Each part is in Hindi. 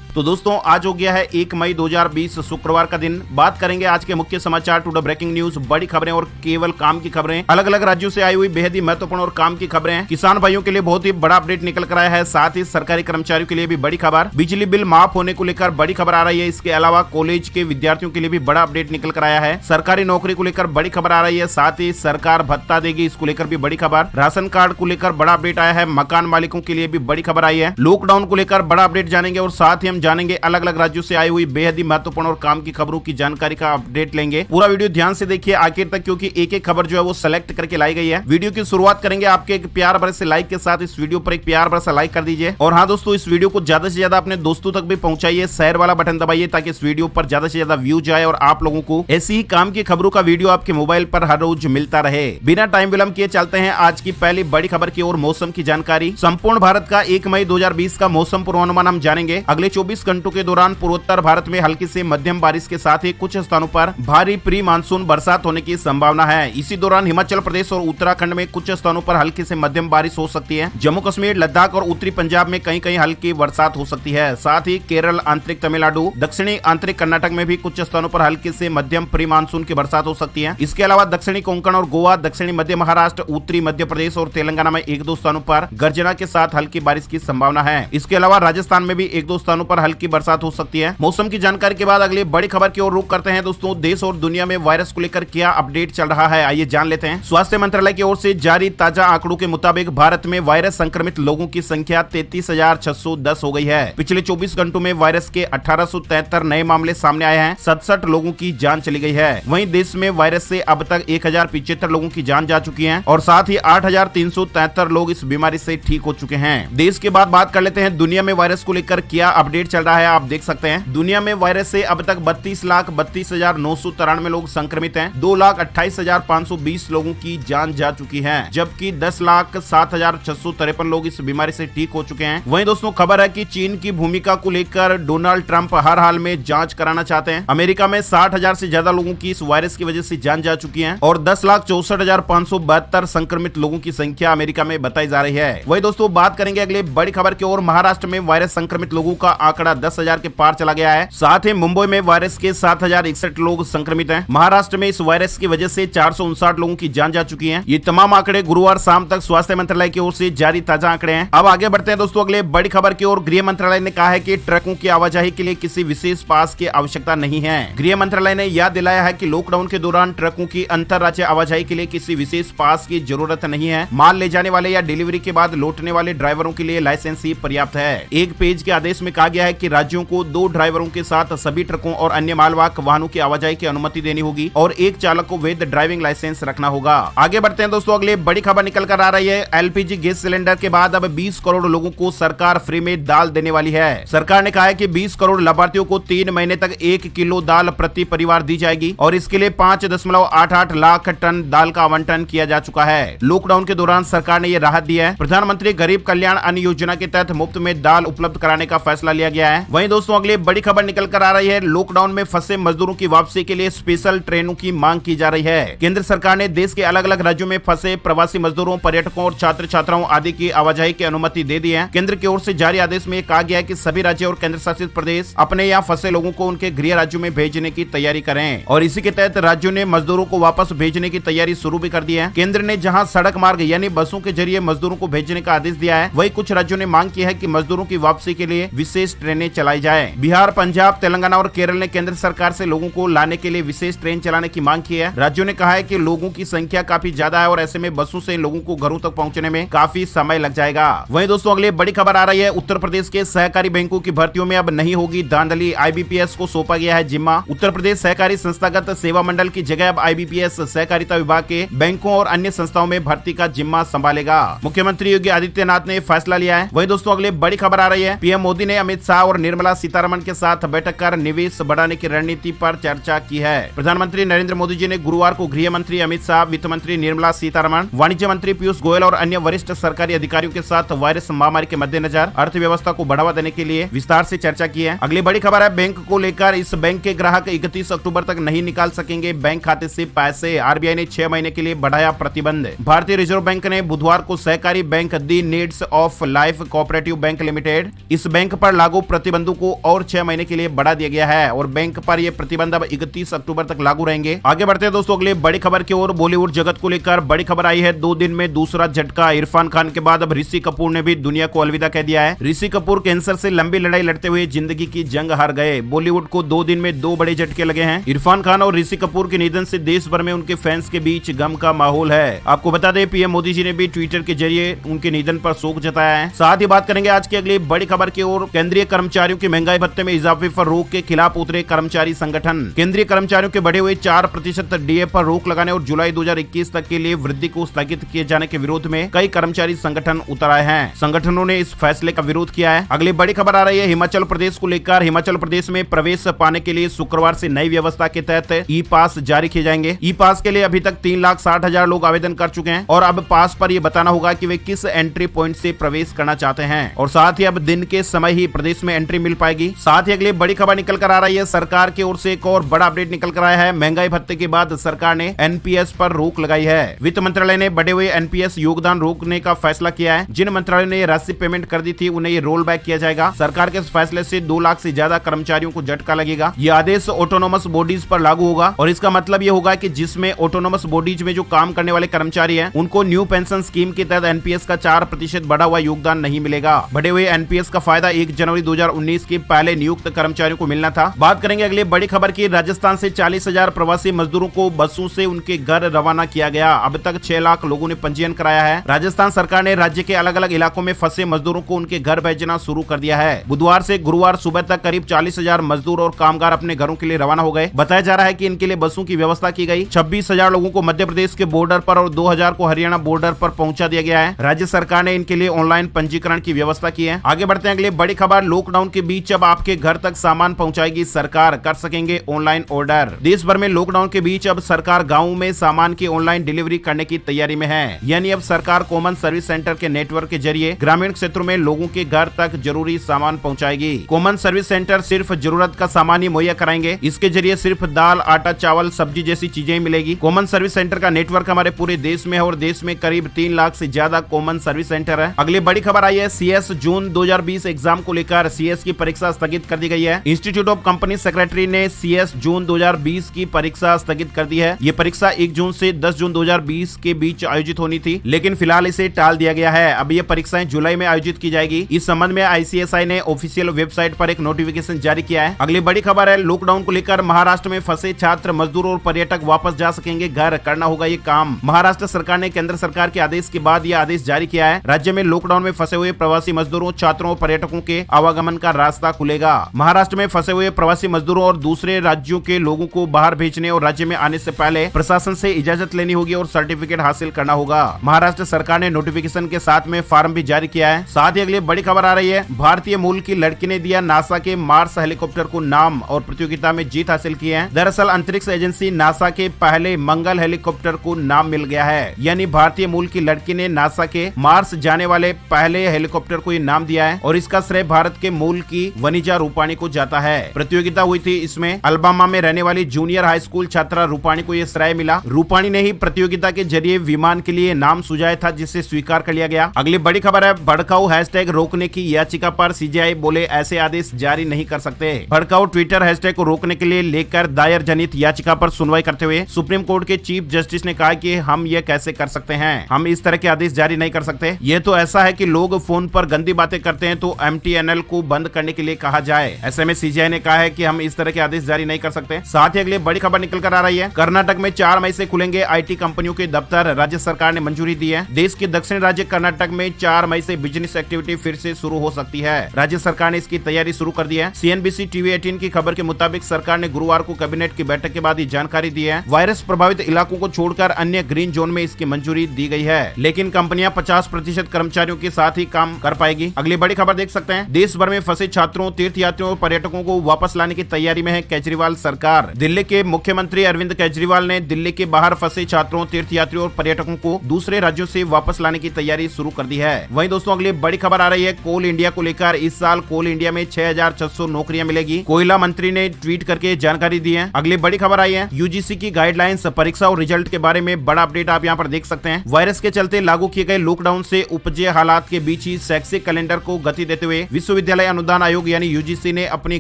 तो दोस्तों आज हो गया है 1 मई 2020 शुक्रवार का दिन। बात करेंगे आज के मुख्य समाचार, टुडे ब्रेकिंग न्यूज, बड़ी खबरें और केवल काम की खबरें, अलग अलग राज्यों से आई हुई बेहद ही महत्वपूर्ण और काम की खबरें। किसान भाइयों के लिए बहुत ही बड़ा अपडेट निकल कर आया है, साथ ही सरकारी कर्मचारियों के लिए भी बड़ी खबर, बिजली बिल माफ होने को लेकर बड़ी खबर आ रही है। इसके अलावा कॉलेज के विद्यार्थियों के लिए भी बड़ा अपडेट निकल कर आया है। सरकारी नौकरी को लेकर बड़ी खबर आ रही है, साथ ही सरकार भत्ता देगी, इसको लेकर भी बड़ी खबर। राशन कार्ड को लेकर बड़ा अपडेट आया है, मकान मालिकों के लिए भी बड़ी खबर आई है। लॉकडाउन को लेकर बड़ा अपडेट जानेंगे और साथ ही हम जानेंगे अलग अलग राज्यों से आई हुई बेहद ही महत्वपूर्ण और काम की खबरों की जानकारी का अपडेट लेंगे। पूरा वीडियो ध्यान से देखिए आखिर तक, क्योंकि एक एक खबर जो है वो सेलेक्ट करके लाई गई है। वीडियो की शुरुआत करेंगे आपके एक प्यार भरे से लाइक के साथ। इस वीडियो पर एक प्यार भरा सा लाइक कर दीजिए और हाँ दोस्तों, इस वीडियो को ज्यादा से ज्यादा अपने दोस्तों तक भी पहुंचाइए, शेयर वाला बटन दबाइए ताकि इस वीडियो पर ज्यादा से ज्यादा व्यू जाए और आप लोगों को ऐसी ही काम की खबरों का वीडियो आपके मोबाइल पर हर रोज मिलता रहे। बिना टाइम विलंब किए चलते हैं आज की पहली बड़ी खबर की ओर, मौसम की जानकारी। संपूर्ण भारत का 1 मई 2020 का मौसम पूर्वानुमान हम जानेंगे। अगले 24 घंटों के दौरान पूर्वोत्तर भारत में हल्की से मध्यम बारिश के साथ ही कुछ स्थानों पर भारी प्री मानसून बरसात होने की संभावना है। इसी दौरान हिमाचल प्रदेश और उत्तराखंड में कुछ स्थानों पर हल्की से मध्यम बारिश हो सकती है। जम्मू कश्मीर, लद्दाख और उत्तरी पंजाब में कहीं कहीं हल्की बरसात हो सकती है। साथ ही केरल, आंतरिक तमिलनाडु, दक्षिणी आंतरिक कर्नाटक में भी कुछ स्थानों पर हल्की से मध्यम प्री मानसून की बरसात हो सकती है। इसके अलावा दक्षिणी कोंकण और गोवा, दक्षिणी मध्य महाराष्ट्र, उत्तरी मध्य प्रदेश और तेलंगाना में 1-2 स्थानों पर गर्जना के साथ हल्की बारिश की संभावना है। इसके अलावा राजस्थान में भी 1-2 स्थानों पर हल्की बरसात हो सकती है। मौसम की जानकारी के बाद अगली बड़ी खबर की ओर रुख करते हैं दोस्तों। देश और दुनिया में वायरस को लेकर क्या अपडेट चल रहा है, आइए जान लेते हैं। स्वास्थ्य मंत्रालय की ओर से जारी ताजा आंकड़ों के मुताबिक भारत में वायरस संक्रमित लोगों की संख्या 33,610 हो गई है। पिछले 24 घंटों में वायरस के 1873 नए मामले सामने आए हैं। 67 लोगों की जान चली गई है। वहीं देश में वायरस से अब तक 1075 लोगों की जान जा चुकी है और साथ ही 8,373 लोग इस बीमारी से ठीक हो चुके हैं। देश के बाद बात कर लेते हैं दुनिया में वायरस को लेकर क्या अपडेट चल रहा है। आप देख सकते हैं दुनिया में वायरस से अब तक 32,32,993 लोग संक्रमित हैं। 2,28,520 लोगों की जान जा चुकी है, जबकि 10,07,653 लोग इस बीमारी से ठीक हो चुके हैं। वहीं दोस्तों खबर है कि चीन की भूमिका को लेकर डोनाल्ड ट्रंप हर हाल में जांच कराना चाहते हैं। अमेरिका में 60,000 से ज्यादा लोगों की इस वायरस की वजह से जान जा चुकी है और 10,64,572 संक्रमित लोगों की संख्या अमेरिका में बताई जा रही है। वही दोस्तों बात करेंगे अगले बड़ी खबर की ओर। महाराष्ट्र में वायरस संक्रमित लोगों का आंकड़ा 10,000 के पार चला गया है। साथ ही मुंबई में वायरस के 7,061 लोग संक्रमित हैं। महाराष्ट्र में इस वायरस की वजह से 459 लोगों की जान जा चुकी है। ये तमाम आंकड़े गुरुवार शाम तक स्वास्थ्य मंत्रालय की ओर से जारी ताजा आंकड़े हैं। अब आगे बढ़ते हैं दोस्तों अगले बड़ी खबर की ओर। गृह मंत्रालय ने कहा है कि ट्रकों की आवाजाही के लिए किसी विशेष पास की आवश्यकता नहीं है। गृह मंत्रालय ने याद दिलाया है कि लॉकडाउन के दौरान ट्रकों की अंतरराज्यीय आवाजाही के लिए किसी विशेष पास की जरूरत नहीं है। माल ले जाने वाले या डिलीवरी के बाद लौटने वाले ड्राइवरों के लिए लाइसेंस ही पर्याप्त है। एक पेज के आदेश में कहा गया है कि राज्यों को 2 ड्राइवरों के साथ सभी ट्रकों और अन्य मालवाहक वाहनों की आवाजाही की अनुमति देनी होगी और एक चालक को वैध ड्राइविंग लाइसेंस रखना होगा। आगे बढ़ते हैं दोस्तों अगले बड़ी खबर निकल कर आ रही है। एलपीजी गैस सिलेंडर के बाद अब 20 करोड़ लोगों को सरकार फ्री में दाल देने वाली है। सरकार ने कहा है कि 20 करोड़ लाभार्थियों को 3 महीने तक 1 किलो दाल प्रति परिवार दी जाएगी और इसके लिए 5.88 लाख टन दाल का आवंटन किया जा चुका है। लॉकडाउन के दौरान सरकार ने ये राहत दी है। प्रधानमंत्री गरीब कल्याण अन्न योजना के तहत मुफ्त में दाल उपलब्ध कराने का फैसला लिया गया है। वहीं दोस्तों अगले बड़ी खबर निकल कर आ रही है। लॉकडाउन में फंसे मजदूरों की वापसी के लिए स्पेशल ट्रेनों की मांग की जा रही है। केंद्र सरकार ने देश के अलग अलग राज्यों में फंसे प्रवासी मजदूरों, पर्यटकों और छात्र छात्राओं आदि की आवाजाही की अनुमति दे दी है। केंद्र की ओर से जारी आदेश में कहा गया है कि सभी राज्य और केंद्र शासित प्रदेश अपने यहाँ फंसे लोगों को उनके गृह राज्यों में भेजने की तैयारी करें और इसी के तहत राज्यों ने मजदूरों को वापस भेजने की तैयारी शुरू भी कर दी है। केंद्र ने जहाँ सड़क मार्ग यानी बसों के जरिए मजदूरों को भेजने का आदेश दिया है, वही कुछ राज्यों ने मांग की है कि मजदूरों की वापसी के लिए विशेष ट्रेनें चलाई जाए। बिहार, पंजाब, तेलंगाना और केरल ने केंद्र सरकार से लोगों को लाने के लिए विशेष ट्रेन चलाने की मांग की है। राज्यों ने कहा है कि लोगों की संख्या काफी ज्यादा है और ऐसे में बसों से लोगों को घरों तक पहुंचने में काफी समय लग जाएगा। वहीं दोस्तों अगले बड़ी खबर आ रही है। उत्तर प्रदेश के सहकारी बैंकों की भर्तियों में अब नहीं होगी धांधली, आईबीपीएस को सौंपा गया है जिम्मा। उत्तर प्रदेश सहकारी संस्थागत सेवा मंडल की जगह अब आईबीपीएस सहकारिता विभाग के बैंकों और अन्य संस्थाओं में भर्ती का जिम्मा संभालेगा। मुख्यमंत्री योगी आदित्यनाथ ने फैसला लिया है। वहीं दोस्तों अगले बड़ी खबर आ रही है। पीएम मोदी ने अमित शाह और निर्मला सीतारमण के साथ बैठक कर निवेश बढ़ाने की रणनीति पर चर्चा की है। प्रधानमंत्री नरेंद्र मोदी जी ने गुरुवार को गृह मंत्री अमित शाह, वित्त मंत्री निर्मला सीतारमण, वाणिज्य मंत्री पीयूष गोयल और अन्य वरिष्ठ सरकारी अधिकारियों के साथ वायरस महामारी के मद्देनजर अर्थव्यवस्था को बढ़ावा देने के लिए विस्तार से चर्चा की है। अगली बड़ी खबर है बैंक को लेकर। इस बैंक के ग्राहक 31 अक्टूबर तक नहीं निकाल सकेंगे बैंक खाते से पैसे। आरबीआई ने 6 महीने के लिए बढ़ाया प्रतिबंध। भारतीय रिजर्व बैंक ने बुधवार को सहकारी bank the needs of life cooperative bank limited इस बैंक पर लागू लागू प्रतिबंधों को और 6 महीने के लिए बढ़ा दिया गया है और बैंक पर ये प्रतिबंध अब 31 अक्टूबर तक लागू रहेंगे। आगे बढ़ते हैं दोस्तों अगले बड़ी खबर की ओर। बॉलीवुड जगत को लेकर बड़ी खबर आई है। 2 दिन में दूसरा झटका। इरफान खान के बाद अब ऋषि कपूर ने भी दुनिया को अलविदा कह दिया है। ऋषि कपूर कैंसर से लंबी लड़ाई लड़ते हुए जिंदगी की जंग हार गए। बॉलीवुड को 2 दिन में 2 बड़े झटके लगे हैं। इरफान खान और ऋषि कपूर के निधन से देश भर में उनके फैंस के बीच गम का माहौल है। आपको बता दें पीएम मोदी जी ने भी ट्विटर के जरिए उनके निधन पर शोक जताया है। साथ ही बात करेंगे आज की अगली बड़ी खबर की ओर। केंद्रीय कर्मचारियों के महंगाई भत्ते में इजाफे पर रोक के खिलाफ उतरे कर्मचारी संगठन। केंद्रीय कर्मचारियों के बढ़े हुए 4% डीए पर रोक लगाने और जुलाई 2021 तक के लिए वृद्धि को स्थगित किए जाने के विरोध में कई कर्मचारी संगठन उतर आए हैं। संगठनों ने इस फैसले का विरोध किया है। अगली बड़ी खबर आ रही है हिमाचल प्रदेश को लेकर। हिमाचल प्रदेश में प्रवेश पाने के लिए शुक्रवार से नई व्यवस्था के तहत ई पास जारी किए जाएंगे। ई पास के लिए अभी तक 3,60,000 लोग आवेदन कर चुके हैं और अब पास पर यह बताना होगा कि वे किस एंट्री पॉइंट से प्रवेश करना चाहते हैं और साथ ही अब दिन के समय ही प्रदेश में एंट्री मिल पाएगी। साथ ही अगली बड़ी खबर निकल कर आ रही है। सरकार की ओर से एक और बड़ा अपडेट निकल कर आया है। महंगाई भत्ते के बाद सरकार ने एनपीएस पर रोक लगाई है। वित्त मंत्रालय ने बढ़े हुए एनपीएस योगदान रोकने का फैसला किया है। जिन मंत्रालय ने राशि पेमेंट कर दी थी उन्हें ये रोल बैक किया जाएगा। सरकार के इस फैसले से 2 लाख से ज्यादा कर्मचारियों को झटका लगेगा। ये आदेश ऑटोनोमस बॉडीज पर लागू होगा और इसका मतलब ये होगा कि जिसमें ऑटोनोमस बॉडीज में जो काम करने वाले कर्मचारी हैं उनको न्यू पेंशन स्कीम के तहत एनपीएस का 4% बढ़ा हुआ योगदान नहीं मिलेगा। बढ़े हुए एनपीएस का फायदा 1 जनवरी 2019 के पहले नियुक्त कर्मचारियों को मिलना था। बात करेंगे अगली बड़ी खबर की। राजस्थान से 40,000 प्रवासी मजदूरों को बसों से उनके घर रवाना किया गया। अब तक 6 लाख लोगों ने पंजीयन कराया है। राजस्थान सरकार ने राज्य के अलग अलग इलाकों में फंसे मजदूरों को उनके घर भेजना शुरू कर दिया है। बुधवार से गुरुवार सुबह तक करीब 40,000 मजदूर और कामगार अपने घरों के लिए रवाना हो गए। बताया जा रहा है कि इनके लिए बसों की व्यवस्था की गई। 26,000 लोगों को मध्य प्रदेश के बॉर्डर पर और 2,000 को हरियाणा बॉर्डर पर पहुंचा दिया गया है। राज्य सरकार ने इनके लिए ऑनलाइन पंजीकरण की व्यवस्था की है। आगे बढ़ते हैं अगले बड़ी खबर। लॉकडाउन के बीच अब आपके घर तक सामान पहुंचाएगी सरकार। कर सकेंगे ऑनलाइन ऑर्डर। देश भर में लॉकडाउन के बीच अब सरकार गाँव में सामान की ऑनलाइन डिलीवरी करने की तैयारी में है। यानी अब सरकार कॉमन सर्विस सेंटर के नेटवर्क के जरिए ग्रामीण क्षेत्रों में लोगों के घर तक जरूरी सामान पहुंचाएगी। कॉमन सर्विस सेंटर सिर्फ जरूरत का सामान ही मुहैया कराएंगे। इसके जरिए सिर्फ दाल, आटा, चावल, सब्जी जैसी चीजें मिलेगी। कॉमन सर्विस सेंटर का नेटवर्क हमारे पूरे देश में है और देश में करीब 3 लाख से ज्यादा कॉमन सर्विस सेंटर है। अगली बड़ी खबर आई है सीएस जून 2020 एग्जाम को लेकर। सीएस की परीक्षा स्थगित कर दी गई है। इंस्टीट्यूट ऑफ कंपनी सेक्रेटरी ने सीएस जून 2020 की परीक्षा स्थगित कर दी है। ये परीक्षा 1 जून से 10 जून 2020 के बीच आयोजित होनी थी, लेकिन फिलहाल इसे टाल दिया गया है। अब ये परीक्षाएं जुलाई में आयोजित की जाएगी। इस संबंध में आईसीएसआई ने ऑफिशियल वेबसाइट पर एक नोटिफिकेशन जारी किया है। अगली बड़ी खबर है लॉकडाउन को लेकर। महाराष्ट्र में फंसे छात्र, मजदूर और पर्यटक वापस जा सकेंगे घर। करना होगा ये काम। महाराष्ट्र सरकार ने केंद्र सरकार के आदेश के बाद यह आदेश जारी किया है। राज्य में लॉकडाउन में फंसे हुए प्रवासी मजदूरों, छात्रों और पर्यटकों के आवागमन का रास्ता खुलेगा। महाराष्ट्र में फंसे हुए प्रवासी मजदूरों और दूसरे राज्यों के लोगों को बाहर भेजने और राज्य में आने से पहले प्रशासन से इजाजत लेनी होगी और सर्टिफिकेट हासिल करना होगा। महाराष्ट्र सरकार ने नोटिफिकेशन के साथ में फॉर्म भी जारी किया है। साथ ही अगली बड़ी खबर आ रही है। भारतीय मूल की लड़की ने दिया नासा के मार्स हेलीकॉप्टर को नाम और प्रतियोगिता में जीत हासिल की है। दरअसल अंतरिक्ष एजेंसी नासा के पहले मंगल हेलीकॉप्टर को नाम मिल गया है। यानी भारतीय मूल की लड़की ने नासा के मार्स जाने वाले पहले हेलीकॉप्टर को ये नाम दिया है और इसका श्रेय भारत के मूल की वनिजा रूपाणी को जाता है। प्रतियोगिता हुई थी, इसमें अल्बामा में रहने वाली जूनियर हाई स्कूल छात्रा रूपाणी को यह श्रेय मिला। रूपाणी ने ही प्रतियोगिता के जरिए विमान के लिए नाम सुझाया था, जिसे स्वीकार कर लिया गया। अगली बड़ी खबर है भड़काऊ हैशटैग रोकने की याचिका पर सीजेआई बोले ऐसे आदेश जारी नहीं कर सकते। भड़काऊ ट्विटर हैशटैग को रोकने के लिए लेकर दायर जनित याचिका पर सुनवाई करते हुए सुप्रीम कोर्ट के चीफ जस्टिस ने कहा कि हम ये कैसे कर सकते हैं, हम इस तरह के आदेश जारी नहीं कर सकते। ये तो ऐसा है कि लोग फोन पर गंदी बातें करते हैं तो एमटीएनएल को बंद करने के लिए कहा जाए। ऐसे में सीजेआई ने कहा है कि हम इस तरह के आदेश जारी नहीं कर सकते। साथ ही अगली बड़ी खबर निकल कर आ रही है। कर्नाटक में 4 मई से खुलेंगे आईटी कंपनियों के दफ्तर। राज्य सरकार ने मंजूरी दी है। देश के दक्षिण राज्य कर्नाटक में 4 मई से बिजनेस एक्टिविटी फिर से शुरू हो सकती है। राज्य सरकार ने इसकी तैयारी शुरू कर दी है। सीएनबीसी टीवी 18 की खबर के मुताबिक सरकार ने गुरुवार को कैबिनेट की बैठक के बाद ये जानकारी दी है। वायरस प्रभावित इलाकों को छोड़कर अन्य ग्रीन जोन में इसकी मंजूरी दी गई है, लेकिन कंपनियां 50% कर्मचारियों के साथ ही काम कर पाएगी। अगली बड़ी खबर देख सकते हैं। देश भर में फंसे छात्रों, तीर्थयात्रियों और पर्यटकों को वापस लाने की तैयारी में है केजरीवाल सरकार। दिल्ली के मुख्यमंत्री अरविंद केजरीवाल ने दिल्ली के बाहर फंसे छात्रों, तीर्थयात्रियों और पर्यटकों को दूसरे राज्यों से वापस लाने की तैयारी शुरू कर दी है। वहीं दोस्तों अगली बड़ी खबर आ रही है कोल इंडिया को लेकर। इस साल कोल इंडिया में 6,600 नौकरियां मिलेगी। कोयला मंत्री ने ट्वीट करके जानकारी दी है। अगली बड़ी खबर आई है यूजीसी की गाइडलाइंस, परीक्षा और रिजल्ट के बारे में बड़ा अपडेट आप यहाँ पर देख सकते हैं। वायरस के चलते लागू किए गए लॉकडाउन से उपजे हालात के बीच ही शैक्षिक कैलेंडर को गति देते हुए विश्वविद्यालय विश्वविद्यालय अनुदान आयोग यानी यूजीसी ने अपनी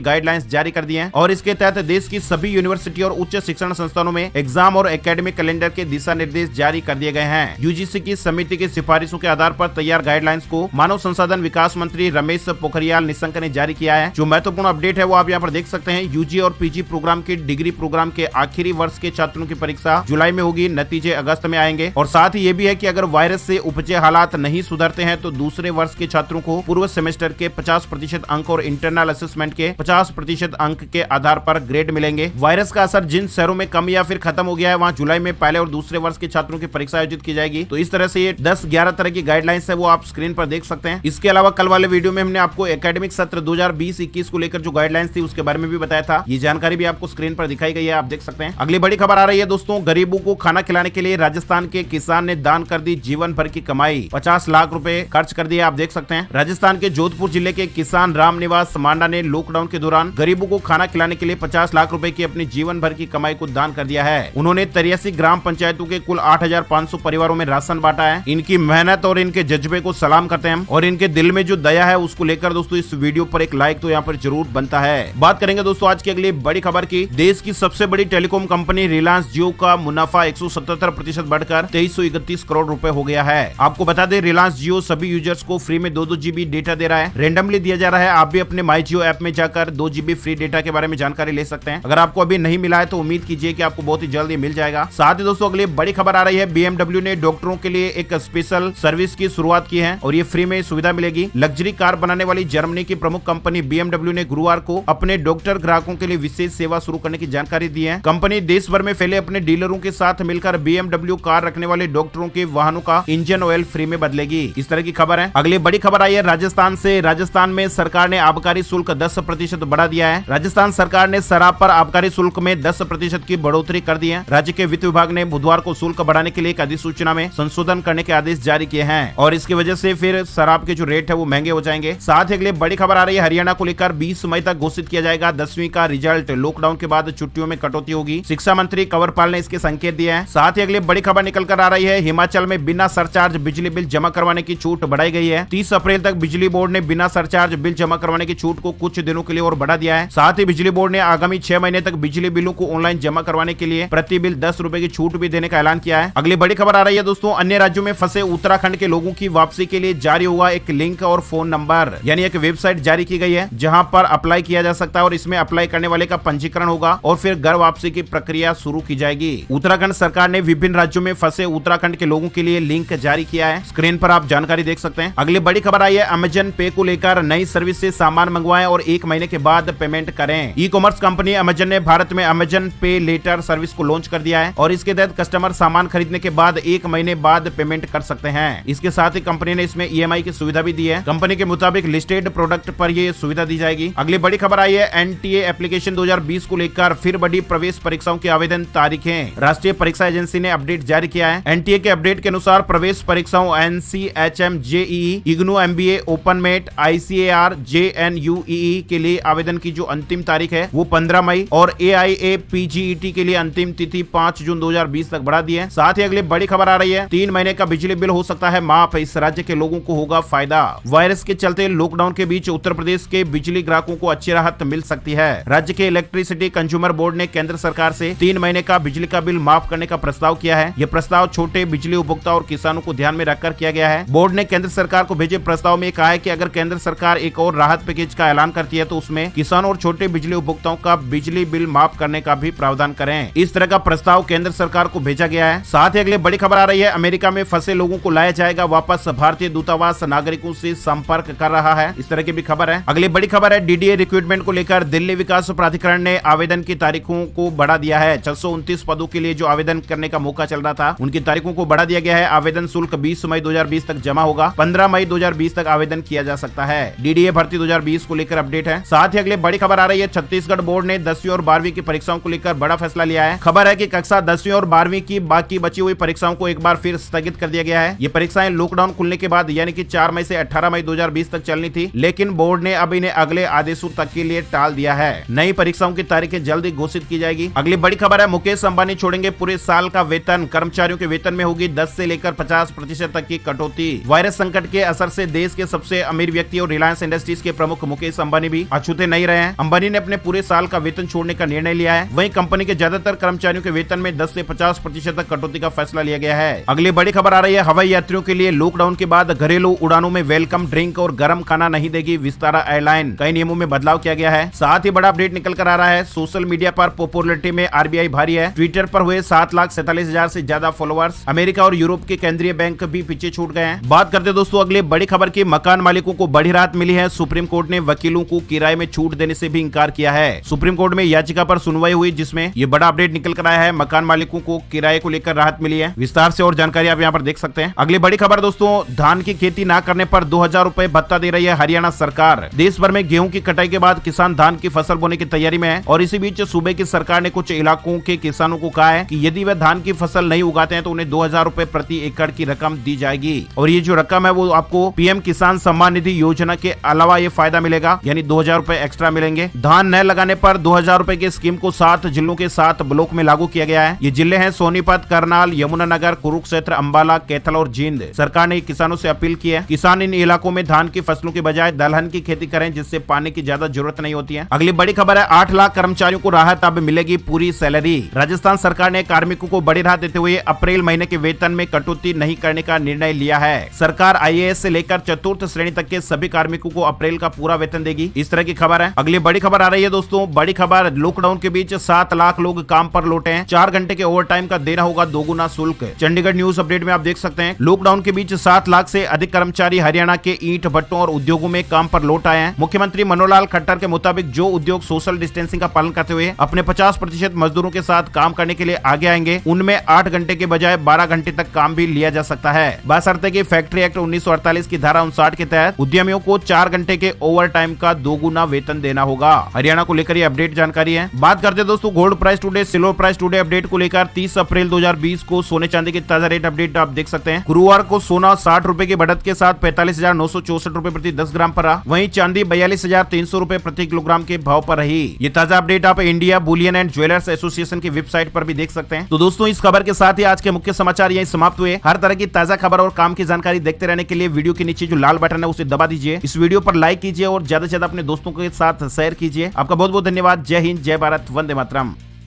गाइडलाइंस जारी कर दी है और इसके तहत देश की सभी यूनिवर्सिटी और उच्च शिक्षण संस्थानों में एग्जाम और एकेडमिक कैलेंडर के दिशा निर्देश जारी कर दिए गए हैं। यूजीसी की समिति की सिफारिशों के आधार पर तैयार गाइडलाइंस को मानव संसाधन विकास मंत्री रमेश पोखरियाल निशंक ने जारी किया है। जो महत्वपूर्ण अपडेट है वो आप यहाँ पर देख सकते हैं। यूजी और पीजी प्रोग्राम की डिग्री प्रोग्राम के आखिरी वर्ष के छात्रों की परीक्षा जुलाई में होगी, नतीजे अगस्त में आएंगे। और साथ ही ये भी है कि अगर वायरस से उपजे हालात नहीं सुधरते हैं तो दूसरे वर्ष के छात्रों को पूर्व सेमेस्टर के 50% अंक और इंटरनल असेसमेंट के 50% अंक के आधार पर ग्रेड मिलेंगे। वायरस का असर जिन शहरों में कम या फिर खत्म हो गया है वहाँ जुलाई में पहले और दूसरे वर्ष के छात्रों की परीक्षा आयोजित की जाएगी। तो इस तरह से ये 10-11 तरह की गाइडलाइंस है वो आप स्क्रीन पर देख सकते हैं। इसके अलावा कल वाले वीडियो में हमने आपको एकेडमिक सत्र 2020-21 को लेकर जो गाइडलाइंस थी उसके बारे में भी बताया था। ये जानकारी भी आपको स्क्रीन पर दिखाई गई है, आप देख सकते हैं। अगली बड़ी खबर आ रही है दोस्तों, गरीबों को खाना खिलाने के लिए राजस्थान के किसान ने दान कर दी जीवन भर की कमाई, 50 लाख रुपए खर्च कर दिए, आप देख सकते हैं। राजस्थान के जोधपुर जिले के किसान रामनिवास मांडा ने लॉकडाउन के दौरान गरीबों को खाना खिलाने के लिए 50 लाख रुपए की अपनी जीवन भर की कमाई को दान कर दिया है। उन्होंने 83 ग्राम पंचायतों के कुल 8,500 परिवारों में राशन बांटा है। इनकी मेहनत और इनके जज्बे को सलाम करते हैं और इनके दिल में जो दया है उसको लेकर दोस्तों इस वीडियो पर एक लाइक तो यहाँ पर जरूर बनता है। बात करेंगे दोस्तों आज की अगली बड़ी खबर की। देश की सबसे बड़ी टेलीकॉम कंपनी रिलायंस जियो का मुनाफा 177% बढ़कर 2331 करोड़ रुपए हो गया है। आपको बता दें रिलायंस जियो सभी यूजर्स को फ्री में 2-2 GB डेटा दे रहा है, रेंडमली दिया जा रहा है। आप भी अपने माई जियो ऐप में जाकर 2 GB फ्री डेटा के बारे में जानकारी ले सकते हैं। अगर आपको अभी नहीं मिला है तो उम्मीद कीजिए कि आपको बहुत ही जल्द मिल जाएगा। साथ ही दोस्तों अगली बड़ी खबर आ रही है, BMW ने डॉक्टरों के लिए एक स्पेशल सर्विस की शुरुआत की है और ये फ्री में सुविधा मिलेगी। लग्जरी कार बनाने वाली जर्मनी की प्रमुख कंपनी BMW ने गुरुवार को अपने डॉक्टर ग्राहकों के लिए विशेष सेवा शुरू करने की जानकारी दी है। कंपनी देश भर में फैले अपने डीलरों के साथ मिलकर BMW कार रखने वाले डॉक्टरों के वाहनों का इंजन ऑयल फ्री में बदलेगी। इस तरह की खबर है। अगली बड़ी खबर आई है राजस्थान से। राजस्थान में सरकार ने आबकारी शुल्क 10% बढ़ा दिया है। राजस्थान सरकार ने शराब पर आबकारी शुल्क में 10% की बढ़ोतरी कर दी है। राज्य के वित्त विभाग ने बुधवार को शुल्क बढ़ाने के लिए एक अधिसूचना में संशोधन करने के आदेश जारी किए हैं और इसकी वजह से फिर शराब के जो रेट है वो महंगे हो जाएंगे। साथ ही अगली बड़ी खबर आ रही है, हरियाणा को लेकर 20 मई तक घोषित किया जाएगा 10वीं का रिजल्ट। लॉकडाउन के बाद छुट्टियों में कटौती होगी, शिक्षा मंत्री कंवरपाल ने इसके संकेत दिए हैं। साथ ही अगली बड़ी खबर निकल कर आ रही है, हिमाचल में बिना सरचार्ज बिजली बिल जमा करवाने की छूट बढ़ाई गई है। 30 अप्रैल तक बिजली बोर्ड ने बिना सरचार्ज बिल जमा करवाने की छूट को कुछ दिनों के लिए और बढ़ा दिया है। साथ ही बिजली बोर्ड ने आगामी 6 महीने तक बिजली बिलों को ऑनलाइन जमा करवाने के लिए प्रति बिल 10 रुपए की छूट भी देने का ऐलान किया है। अगली बड़ी खबर आ रही है दोस्तों, अन्य राज्यों में फंसे उत्तराखंड के लोगों की वापसी के लिए जारी हुआ एक लिंक और फोन नंबर यानी एक वेबसाइट जारी की गई है जहां पर अप्लाई किया जा सकता है और इसमें अप्लाई करने वाले का पंजीकरण होगा और फिर घर वापसी की प्रक्रिया शुरू की जाएगी। उत्तराखंड सरकार ने विभिन्न राज्यों में फंसे उत्तराखंड के लोगों के लिए लिंक जारी किया है। स्क्रीन पर आप जानकारी देख सकते हैं। अगली बड़ी खबर आई है, अमेजन पे को लेकर नई सर्विस से सामान मंगवाएं और 1 महीने के बाद पेमेंट करें। ई कॉमर्स कंपनी अमेजन ने भारत में अमेजन पे लेटर सर्विस को लॉन्च कर दिया है और इसके तहत कस्टमर सामान खरीदने के बाद 1 महीने बाद पेमेंट कर सकते हैं। इसके साथ ही कंपनी ने इसमें EMI की सुविधा भी दी है। कंपनी के मुताबिक लिस्टेड प्रोडक्ट पर ये सुविधा दी जाएगी। अगली बड़ी खबर आई है, NTA एप्लीकेशन 2020 को लेकर फिर बढ़ी प्रवेश परीक्षाओं की आवेदन तारीखें। राष्ट्रीय परीक्षा एजेंसी ने अपडेट जारी किया है। NTA के अपडेट के अनुसार प्रवेश परीक्षाओं NCHM, JEE, IGNOU MBA, OpenMate, ICAR, JNUEE के लिए आवेदन की जो अंतिम तारीख है वो 15 मई और AIA PGET के लिए अंतिम तिथि 5 जून 2020 तक बढ़ा दी है। साथ ही अगली बड़ी खबर आ रही है, 3 महीने का बिजली बिल हो सकता है माफ, इस राज्य के लोगों को होगा फायदा। वायरस के चलते लॉकडाउन के बीच उत्तर प्रदेश के बिजली ग्राहकों को अच्छी राहत मिल सकती है। राज्य के इलेक्ट्रिसिटी कंज्यूमर बोर्ड ने केंद्र सरकार से 3 महीने का बिजली का बिल माफ करने का प्रस्ताव किया है। यह प्रस्ताव छोटे बिजली उपभोक्ता और किसानों को ध्यान में रखकर किया गया है। बोर्ड ने केंद्र सरकार को भेजे प्रस्ताव में कहा है कि अगर केंद्र सरकार एक और राहत पैकेज का ऐलान करती है तो उसमें किसानों और छोटे बिजली उपभोक्ताओं का बिजली बिल माफ करने का भी प्रावधान करें। इस तरह का प्रस्ताव केंद्र सरकार को भेजा गया है। साथ ही अगले बड़ी खबर आ रही है, अमेरिका में फंसे लोगों को लाया जाएगा वापस। भारतीय दूतावास नागरिकों से संपर्क कर रहा है। इस तरह की भी खबर है। अगली बड़ी खबर है, DDA रिक्रूटमेंट को लेकर दिल्ली विकास प्राधिकरण ने आवेदन की तारीखों को बढ़ा दिया है। 629 पदों के लिए जो आवेदन करने का मौका चल रहा था उनकी तारीखों को बढ़ा दिया गया है। आवेदन शुल्क 20 मई 2020 तक जमा होगा। 15 मई 2020 तक आवेदन किया जा सकता है। DDA भर्ती 2020 को लेकर अपडेट है। साथ ही अगले बड़ी खबर आ रही है, छत्तीसगढ़ बोर्ड ने 10वीं और 12वीं की परीक्षाओं को लेकर बड़ा फैसला लिया है। खबर है कि कक्षा 10वीं और 12वीं की बाकी बची हुई परीक्षाओं को एक बार फिर स्थगित कर दिया गया है। ये परीक्षाएं लॉकडाउन खुलने के बाद यानी कि 4 मई से 18 मई 2020 तक चलनी थी, लेकिन बोर्ड ने अब इन्हें अगले आदेशों तक के लिए टाल दिया है। नई परीक्षाओं की तारीखें जल्दी घोषित की जाएगी। अगली बड़ी खबर है, मुकेश अंबानी छोड़ेंगे पूरे साल का वेतन। कर्मचारियों के वेतन में होगी 10 से लेकर 50% तक की कटौती। वायरस संकट के असर से देश के सबसे अमीर व्यक्ति और रिलायंस रिलायंस इंडस्ट्रीज के प्रमुख मुकेश अंबानी भी अछूते नहीं रहे हैं। अंबानी ने अपने पूरे साल का वेतन छोड़ने का निर्णय लिया है। वहीं कंपनी के ज्यादातर कर्मचारियों के वेतन में 10 से 50% तक कटौती का फैसला लिया गया है। अगली बड़ी खबर आ रही है हवाई यात्रियों के लिए लॉकडाउन के बाद घरेलू उड़ानों में वेलकम ड्रिंक और गर्म खाना नहीं देगी विस्तारा एयरलाइन। कई नियमों में बदलाव किया गया है। साथ ही बड़ा अपडेट निकल कर आ रहा है। सोशल मीडिया पर पॉपुलरिटी में आरबीआई भारी है। ट्विटर पर हुए 7,47,000 से ज्यादा फॉलोअर्स। अमेरिका और यूरोप के केंद्रीय बैंक भी पीछे छूट गए हैं। बात करते दोस्तों अगली बड़ी खबर की, मकान मालिकों को बड़ी राहत मिली है। सुप्रीम कोर्ट ने वकीलों को किराए में छूट देने से भी इंकार किया है। सुप्रीम कोर्ट में याचिका पर सुनवाई हुई जिसमें ये बड़ा अपडेट निकल कर आया है। मकान मालिकों को किराए को लेकर राहत मिली है। विस्तार से और जानकारी आप यहाँ पर देख सकते हैं। अगली बड़ी खबर दोस्तों, धान की खेती न करने पर 2,000 रुपए भत्ता दे रही है हरियाणा सरकार। देश भर में गेहूं की कटाई के बाद किसान धान की फसल बोने की तैयारी में है और इसी बीच सूबे की सरकार ने कुछ इलाकों के किसानों को कहा है कि यदि वे धान की फसल नहीं उगाते हैं तो उन्हें 2,000 रुपए प्रति एकड़ की रकम दी जाएगी। और ये जो रकम है वो आपको पीएम किसान सम्मान निधि योजना के अलावा ये फायदा मिलेगा, यानी 2,000 रुपए एक्स्ट्रा मिलेंगे। धान न लगाने पर 2,000 रुपए की स्कीम को 7 जिलों के 7 ब्लॉक में लागू किया गया है। ये जिले हैं सोनीपत, करनाल, यमुनानगर, कुरुक्षेत्र, अंबाला, कैथल और जींद। सरकार ने किसानों से अपील की है किसान इन इलाकों में धान की फसलों के बजाय दलहन की खेती करें जिससे पानी की ज्यादा जरूरत नहीं होती है। अगली बड़ी खबर है 8 लाख कर्मचारियों को राहत, अब मिलेगी पूरी सैलरी। राजस्थान सरकार ने कार्मिकों को बड़ी राहत देते हुए अप्रैल महीने के वेतन में कटौती नहीं करने का निर्णय लिया है। सरकार आईएएस से लेकर चतुर्थ श्रेणी तक के सभी कार्मिकों को अप्रैल का पूरा वेतन देगी। इस तरह की खबर है। अगली बड़ी खबर आ रही है दोस्तों, बड़ी खबर, लॉकडाउन के बीच 7 लाख लोग काम पर लौटे हैं। 4 घंटे के ओवर टाइम का देना होगा दोगुना शुल्क। चंडीगढ़ न्यूज अपडेट में आप देख सकते हैं लॉकडाउन के बीच 7 लाख से अधिक कर्मचारी हरियाणा के ईंट भट्टों और उद्योगों में काम पर लौट आए हैं। मुख्यमंत्री मनोहर लाल खट्टर के मुताबिक जो उद्योग सोशल डिस्टेंसिंग का पालन करते हुए अपने 50% मजदूरों के साथ काम करने के लिए आगे आएंगे उनमें 8 घंटे के बजाय 12 घंटे तक काम भी लिया जा सकता है। बशर्ते कि फैक्ट्री एक्ट 1948 की धारा 59 के तहत उद्यमियों को 4 घंटे के ओवर टाइम का दोगुना वेतन देना होगा। हरियाणा को लेकर ये अपडेट जानकारी है। बात करते दोस्तों gold price today, silver price today update को लेकर 30 अप्रैल 2020 को सोने चांदी की ताजा रेट अपडेट आप देख सकते हैं। गुरुवार को सोना 60 रुपए की बढ़त के साथ 45,964 रुपए प्रति 10 ग्राम पर रहा। वहीं चांदी 42,300 रुपए प्रति किलोग्राम के भाव पर रही। ये ताजा अपडेट आप India Boolean and jewellers association की वेबसाइट पर भी देख सकते हैं। तो दोस्तों इस खबर के साथ ही आज के मुख्य समाचार यही समाप्त हुए। हर तरह की ताजा खबर और काम की जानकारी देखते रहने के लिए वीडियो के नीचे जो लाल बटन है उसे दबा दीजिए। इस वीडियो पर लाइक कीजिए और ज्यादा से ज्यादा अपने दोस्तों के साथ शेयर कीजिए। आपका बहुत बहुत धन्यवाद। जय हिंद, जय भारत, वंदे मातरम।